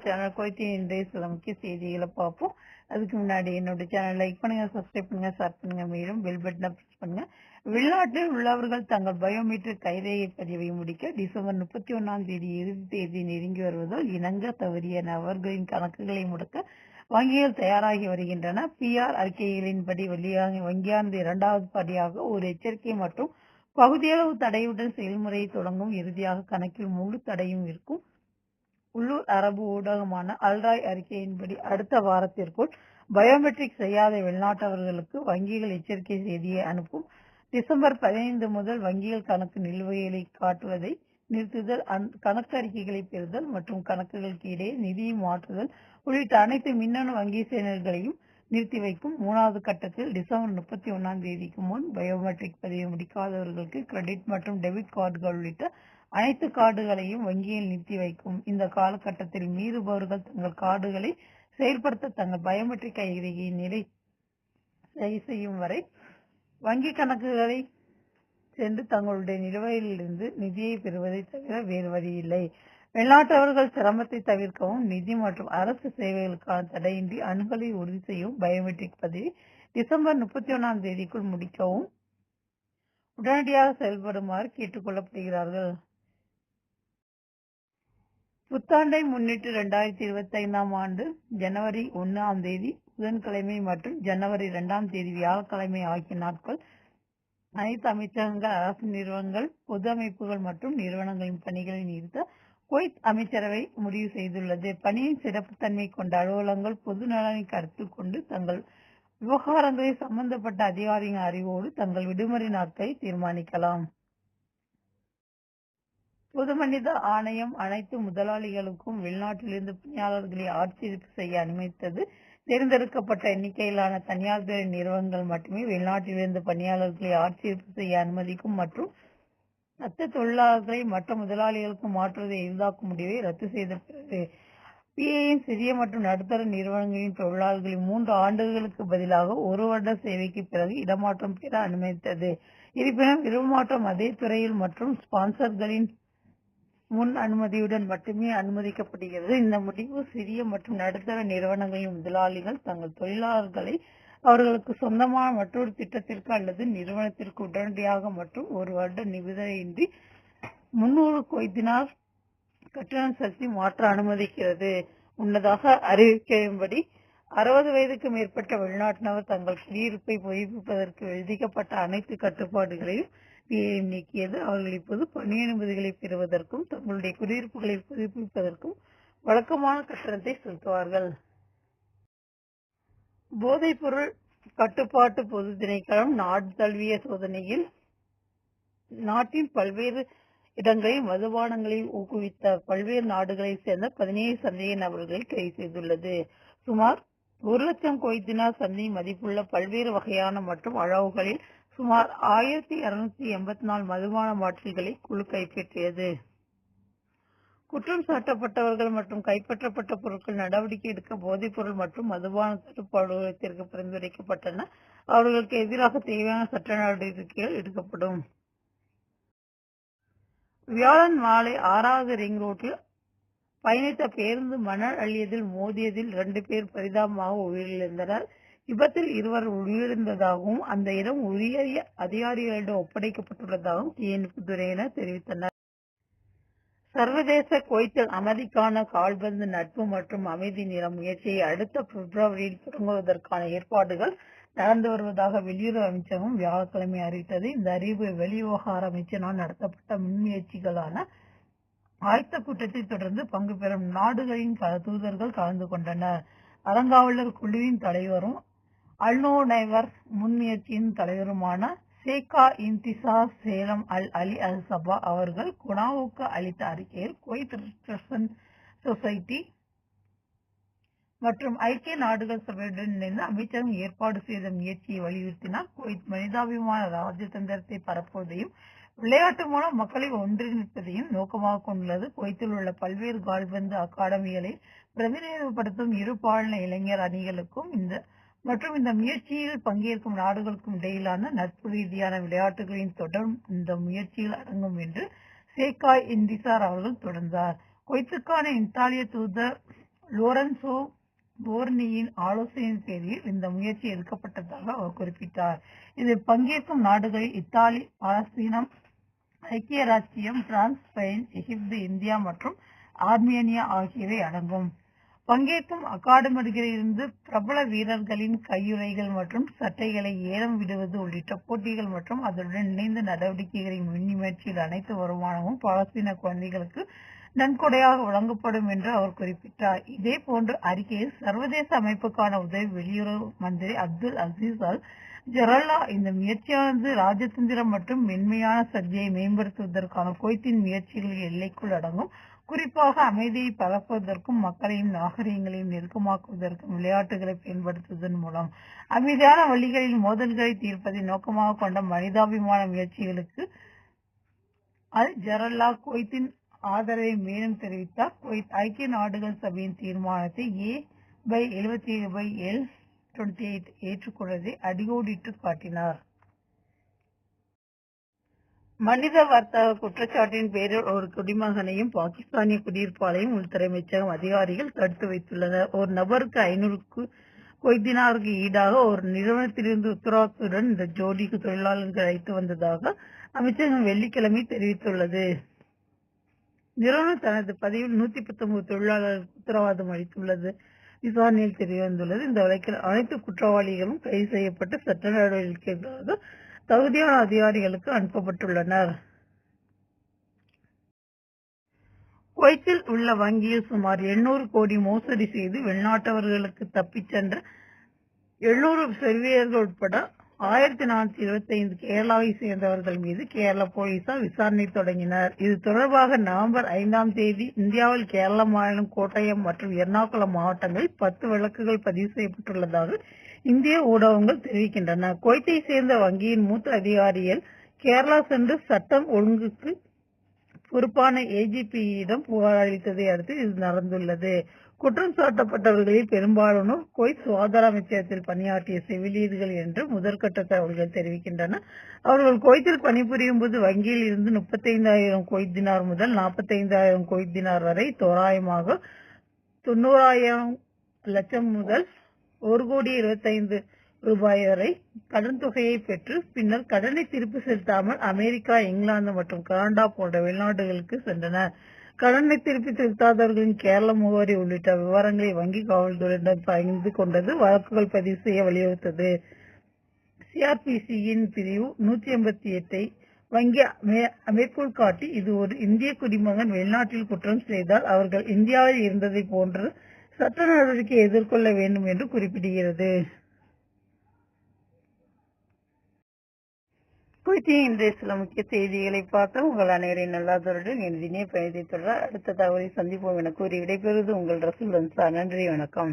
Channel கோயத்தி இன்றைய சில முக்கிய செய்திகளை பார்ப்போம். அதுக்கு முன்னாடி என்னோட சேனல் லைக் பண்ணுங்க, சப்ஸ்கிரைப் பண்ணுங்க, ஷேர் பண்ணுங்க, மேலும் பெல் பட்டனை பிரஸ் பண்ணுங்க. வெளிநாட்டில் உள்ளவர்கள் தங்கள் பயோமெட்ரிக் கைரேகை பதிவை முடிக்க டிசம்பர் 31ஆம் தேதி இறுதி தேதி நெருங்கி வருவதால் இணங்க தவறிய நபர்களின் கணக்குகளை முடக்க வங்கிகள் தயாராகி வருகின்றன. பிஆர் அறிக்கைகளின்படி வங்கியானது இரண்டாவது படியாக ஒரு எச்சரிக்கை மற்றும் பகுதியளவு தடையுடன் செயல்முறையை தொடங்கும். இறுதியாக கணக்கில் முழு தடையும் இருக்கும். உள்ளூர் அரபு ஊடகமான அல்ராய் அறிக்கையின்படி அடுத்த வாரத்திற்குள் பயோமெட்ரிக் செய்யாத வெளிநாட்டவர்களுக்கு வங்கிகள் எச்சரிக்கை செய்தியை அனுப்பும். டிசம்பர் 15 முதல் வங்கிகள் கணக்கு நிலுவைகளை காட்டுவதை நிறுத்துதல், கணக்கு அறிக்கைகளை பெறுதல் மற்றும் கணக்குகளுக்கு இடையே நிதியை மாற்றுதல் உள்ளிட்ட அனைத்து மின்னணு வங்கி சேனல்களையும் நிறுத்தி வைக்கும். மூணாவது கட்டத்தில் டிசம்பர் 31ஆம் தேதிக்கு முன் பயோமெட்ரிக் பதிவை முடிக்காதவர்களுக்கு கிரெடிட் மற்றும் டெபிட் கார்டுகள் உள்ளிட்ட அனைத்து கார்டுகளையும் வங்கியில் நிறுத்தி வைக்கும். இந்த காலகட்டத்தில் மீறுபவர்கள் தங்கள் கார்டுகளை செயல்படுத்த தங்கள் பயோமெட்ரிக் கைரேகையை நிலை சரி செய்யும் வரை வங்கி கணக்குகளை சென்று தங்களுடைய நிலுவையிலிருந்து நிதியை பெறுவதை தவிர வேறு வழியில்லை. வெளிநாட்டவர்கள் சிரமத்தை தவிர்க்கவும் நிதி மற்றும் அரசு சேவைகளுக்கான தடையின்றி அணுகலை உறுதி செய்யவும் பயோமெட்ரிக் பதிவை டிசம்பர் 31ஆம் தேதிக்குள் முடிக்கவும் உடனடியாக செயல்படுமாறு கேட்டுக் கொள்ளப்படுகிறார்கள். புத்தாண்டை முன்னிட்டு 2025ஆம் ஆண்டு ஜனவரி 1ஆம் தேதி புதன்கிழமை மற்றும் ஜனவரி 2ஆம் தேதி வியாழக்கிழமை ஆகிய நாட்கள் அனைத்து அமைச்சகங்கள், அரசு நிறுவனங்கள், பொது அமைப்புகள் மற்றும் நிறுவனங்களின் பணிகளை நிறுத்த குவைத் அமைச்சரவை முடிவு செய்துள்ளது. பணியின் சிறப்புத்தன்மை கொண்ட அலுவலகங்கள் பொது நலனை கருத்தில் கொண்டு தங்கள் விவகாரங்களில் சம்பந்தப்பட்ட அதிகாரிகளின் அறிவோடு தங்கள் விடுமுறை நாட்களை தீர்மானிக்கலாம். பொது மனித ஆணையம் அனைத்து முதலாளிகளுக்கும் வெளிநாட்டிலிருந்து பணியாளர்களை ஆட்சேர்ப்பு செய்ய அனுமதித்தது. தேர்ந்தெடுக்கப்பட்ட எண்ணிக்கையிலான தனியார் துறை நிறுவனங்கள் மட்டுமே வெளிநாட்டிலிருந்து பணியாளர்களை ஆட்சேர்ப்பு செய்ய அனுமதிக்கும் மற்றும் மற்ற தொழிலாளர்களை மற்ற முதலாளிகளுக்கு மாற்றுவதை எளிதாக்கும் முடிவை ரத்து செய்த பிறகு பிஏயின் சிறிய மற்றும் நடுத்தர நிறுவனங்களின் தொழிலாளர்களை 3 ஆண்டுகளுக்கு பதிலாக 1 வருட சேவைக்கு பிறகு இடமாற்றம் பெற அனுமதித்தது. இருப்பினும் இடமாற்றம் அதே துறையில் மற்றும் ஸ்பான்சர்களின் முன் அனுமதியுடன் மட்டுமே அனுமதிக்கப்படுகிறது. இந்த முடிவு சிறிய மற்றும் நடுத்தர நிறுவனங்களின் முதலாளிகள் தங்கள் தொழிலாளர்களை அவர்களுக்கு சொந்தமான மற்றொரு திட்டத்திற்கு அல்லது நிறுவனத்திற்கு உடனடியாக மற்றும் 1 வருட நிபந்தனையின்றி 300 குவைத் தினார் கட்டணம் செலுத்தி மாற்ற அனுமதிக்கிறது. முன்னதாக அறிவிக்கையின்படி 60 வயதுக்கு மேற்பட்ட வெளிநாட்டினர் தங்கள் குடியிருப்பை புதுப்பிப்பதற்கு விதிக்கப்பட்ட அனைத்து கட்டுப்பாடுகளையும் நீக்கியது. அவர்கள் இப்போது பணி அனுமதிகளை பெறுவதற்கும் தங்களுடைய குடியிருப்புகளை புதுப்பிப்பதற்கும் வழக்கமான கட்டணத்தை செலுத்துவார்கள். போதைப்பொருள் கட்டுப்பாட்டு பொது திணைக்களம் நாடு தழுவிய சோதனையில் நாட்டின் பல்வேறு இடங்களில் மதுபானங்களை ஊக்குவித்த பல்வேறு நாடுகளைச் சேர்ந்த 17 சந்தேக நபர்களை கைது செய்துள்ளது. சுமார் 1 லட்சம் குவைத் தினார் சந்தை மதிப்புள்ள பல்வேறு வகையான மற்றும் அளவுகளில் சுமார் 1284 மதுபான பாட்டில்களை குழு கைப்பற்றியது. குற்றம் சாட்டப்பட்டவர்கள் மற்றும் கைப்பற்றப்பட்ட பொருட்கள் நடவடிக்கை எடுக்க போதைப்பொருள் மற்றும் மதுபான தடுப்பு அலுவலகத்திற்கு பரிந்துரைக்கப்பட்டன. அவர்களுக்கு எதிராக தேவையான சட்ட நடவடிக்கைகள் எடுக்கப்படும். வியாழன் மாலை 6வது ரிங் ரோட்டில் பயணித்த பேருந்து மணல் அள்ளியதில் மோதியதில் 2 பேர் பரிதாபமாக உயிரிழந்தனர். விபத்தில் 2 உயிரிழந்ததாகவும் அந்த இடம் உரிய அதிகாரிகளிடம் ஒப்படைக்கப்பட்டுள்ளதாகவும் தீயணைப்பு துறையினர் தெரிவித்தனர். சர்வதேச குவைத்தில் அமைதிக்கான கால்பந்து நட்பு மற்றும் அமைதி நிற முயற்சியை அடுத்த பிப்ரவரியில் தொடங்குவதற்கான ஏற்பாடுகள் நடந்து வருவதாக வெளியுறவு அமைச்சகம் வியாழக்கிழமை அறிவித்தது. இந்த அறிவு வெளிவிவகார அமைச்சரால் நடத்தப்பட்ட முன்முயற்சிகளான ஆயத்த கூட்டத்தை தொடர்ந்து பங்கு பெறும் நாடுகளின் தூதர்கள் கலந்து கொண்டனர். அறங்காவலர் குழுவின் தலைவரும் அல்நோனைவர் முன்முயற்சியின் தலைவருமான சேகா இன்திசார் சேலம் அல் அலி அல் சபா அவர்கள் குனாவுக்கு அளித்த அறிக்கையில் குவைத் ரெட் சொசைட்டி மற்றும் ஐக்கிய நாடுகள் சபையுடன் இணைந்து அமைச்சகம் ஏற்பாடு செய்த முயற்சியை வலியுறுத்தினார். குவைத் மனிதாபிமான ராஜதந்திரத்தை பரப்புவதையும் விளையாட்டு மூலம் மக்களை ஒன்றிணைப்பதையும் நோக்கமாக கொண்டுள்ளது. குவைத்தில் உள்ள பல்வேறு கால்பந்து அகாடமிகளை பிரதிநிதித்துவப்படுத்தும் 2 பாலின இளைஞர் அணிகளுக்கும் மற்றும் இந்த முயற்சியில் பங்கேற்கும் நாடுகளுக்கும் இடையிலான நட்பு ரீதியான விளையாட்டுகளின் தொடரும் இந்த முயற்சியில் அடங்கும் என்று சேகா இன்திசார் அவர்கள் தொடர்ந்தார். குவைத்துக்கான இத்தாலிய தூதர் லோரன்சோ போர்னியின் ஆலோசனையின் பேரில் இந்த முயற்சி எடுக்கப்பட்டதாக அவர் குறிப்பிட்டார். இதில் பங்கேற்கும் நாடுகளில் இத்தாலி, பாலஸ்தீனம், ஐக்கிய ராச்சியம், பிரான்ஸ், ஸ்பெயின், எகிப்து, இந்தியா மற்றும் ஆர்மேனியா ஆகியவை அடங்கும். பங்கேற்கும் அகாடமிகளிலிருந்து பிரபல வீரர்களின் கையுறைகள் மற்றும் சட்டைகளை ஏலம் விடுவது உள்ளிட்ட போட்டிகள் மற்றும் அதனுடன் இணைந்த நடவடிக்கைகளின் முன்முயற்சியில் அனைத்து வருமானமும் பாலஸ்தீன குழந்தைகளுக்கு நன்கொடையாக வழங்கப்படும் என்று அவர் குறிப்பிட்டார். இதே போன்ற அறிக்கையில் சர்வதேச அமைப்புக்கான உதவி வெளியுறவு மந்திரி அப்துல் அசீஸ் அல் ஜரல்லா இந்த முயற்சியானது ராஜதந்திரம் மற்றும் மென்மையான சர்ச்சையை மேம்படுத்துவதற்கான குவைத்தின் முயற்சிகளின் எல்லைக்குள் அடங்கும். குறிப்பாக அமைதியை பரப்புவதற்கும் மக்களையும் நாகரிகங்களையும் நெருக்கமாக்குவதற்கும் விளையாட்டுகளை பயன்படுத்துவதன் மூலம் அமைதியான வழிகளில் மோதல்களை தீர்ப்பதை நோக்கமாக கொண்ட மனிதாபிமான முயற்சிகளுக்கு அல் ஜரல்லா குவைத்தின் ஆதரவை மேலும் தெரிவித்தார். குவைத் ஐக்கிய நாடுகள் சபையின் தீர்மானத்தை A/77/L28 ஏற்றுக்கொண்டதை அடிக்கோடிட்டு காட்டினார். மனித வர்த்தக குற்றச்சாட்டின் பேரில் ஒரு குடிமகனையும் பாகிஸ்தானிய குடியிருப்பாளையும் உள்துறை அமைச்சகம் அதிகாரிகள் தடுத்து வைத்துள்ளனர். ஒரு நபருக்கு 500 குவைத் தினாருக்கு ஈடாக ஒரு நிறுவனத்திலிருந்து உத்தரவாதத்துடன் இந்த ஜோடிக்கு தொழிலாளர்கள் அழைத்து வந்ததாக அமைச்சகம் வெள்ளிக்கிழமை தெரிவித்துள்ளது. நிறுவனம் தனது பதிவில் 119 தொழிலாளர்களுக்கு உத்தரவாதம் அளித்துள்ளது. விசாரணையில் தெரியவந்துள்ளது. இந்த வழக்கில் அனைத்து குற்றவாளிகளும் கைது செய்யப்பட்டு சட்ட நடவடிக்கைக்காக தகுதியான அதிகாரிகளுக்கு அனுப்பப்பட்டுள்ளனர். குவைத்தில் உள்ள வங்கியில் சுமார் 800 கோடி மோசடி செய்து வெளிநாட்டவர்களுக்கு தப்பிச் சென்ற 700 செர்பியர்கள் உட்பட 1425 கேரளாவை சேர்ந்தவர்கள் மீது கேரள போலீசார் விசாரணை தொடங்கினர். இது தொடர்பாக நவம்பர் 5ஆம் தேதி இந்தியாவில் கேரள மாநிலம் கோட்டயம் மற்றும் எர்ணாகுளம் மாவட்டங்களில் 10 வழக்குகள் பதிவு செய்யப்பட்டுள்ளதாக இந்திய ஊடகங்கள் தெரிவிக்கின்றன. குவைத்தை சேர்ந்த வங்கியின் மூத்த அதிகாரிகள் கேரளா சென்று சட்டம் ஒழுங்குக்கு பொறுப்பான AGP-யிடம் புகார் அளித்ததை அடுத்து இது நடந்துள்ளது. குற்றம் சாட்டப்பட்டவர்களில் பெரும்பாலானோர் குவைத் சுகாதார அமைச்சகத்தில் பணியாற்றிய செவிலியர்கள் என்று முதற்கட்ட தகவல்கள் தெரிவிக்கின்றன. அவர்கள் குவைத்தில் பணிபுரியும் போது வங்கியில் இருந்து 35,000 குவைத் தினார் முதல் 45,000 குவைத் தினார் வரை, தோராயமாக 90,000 லட்சம் முதல் 1,25,00,000 ரூபாய் வரை கடன் தொகையை பெற்று பின்னர் கடனை திருப்பி செலுத்தாமல் அமெரிக்கா, இங்கிலாந்து மற்றும் கனடா போன்ற வெளிநாடுகளுக்கு சென்றனர். கடனை திருப்பி செலுத்தாதவர்களின் கேரள முகவரி உள்ளிட்ட விவரங்களை வங்கி காவல்துறையினர் பகிர்ந்து கொண்டது வழக்குகள் பதிவு செய்ய வலியுறுத்தது. CRPC-யின் பிரிவு 188 வங்கி மேற்கோள் காட்டி இது ஒரு இந்திய குடிமகன் வெளிநாட்டில் குற்றம் செய்தால் அவர்கள் இந்தியாவில் இருந்ததை போன்று சட்ட நடவடிக்கை எதிர்கொள்ள வேண்டும் என்று குறிப்பிடுகிறது. குவைத்தின் இன்றைய சில முக்கிய செய்திகளை பார்த்து உங்கள் அனைவரின் நல்லாதருடன் எனது இணைய பயணத்தை தொடர அடுத்த தகவலை சந்திப்போம் என கூறி விடைபெறுவது உங்கள் ரசூல் அன்சார். நன்றி, வணக்கம்.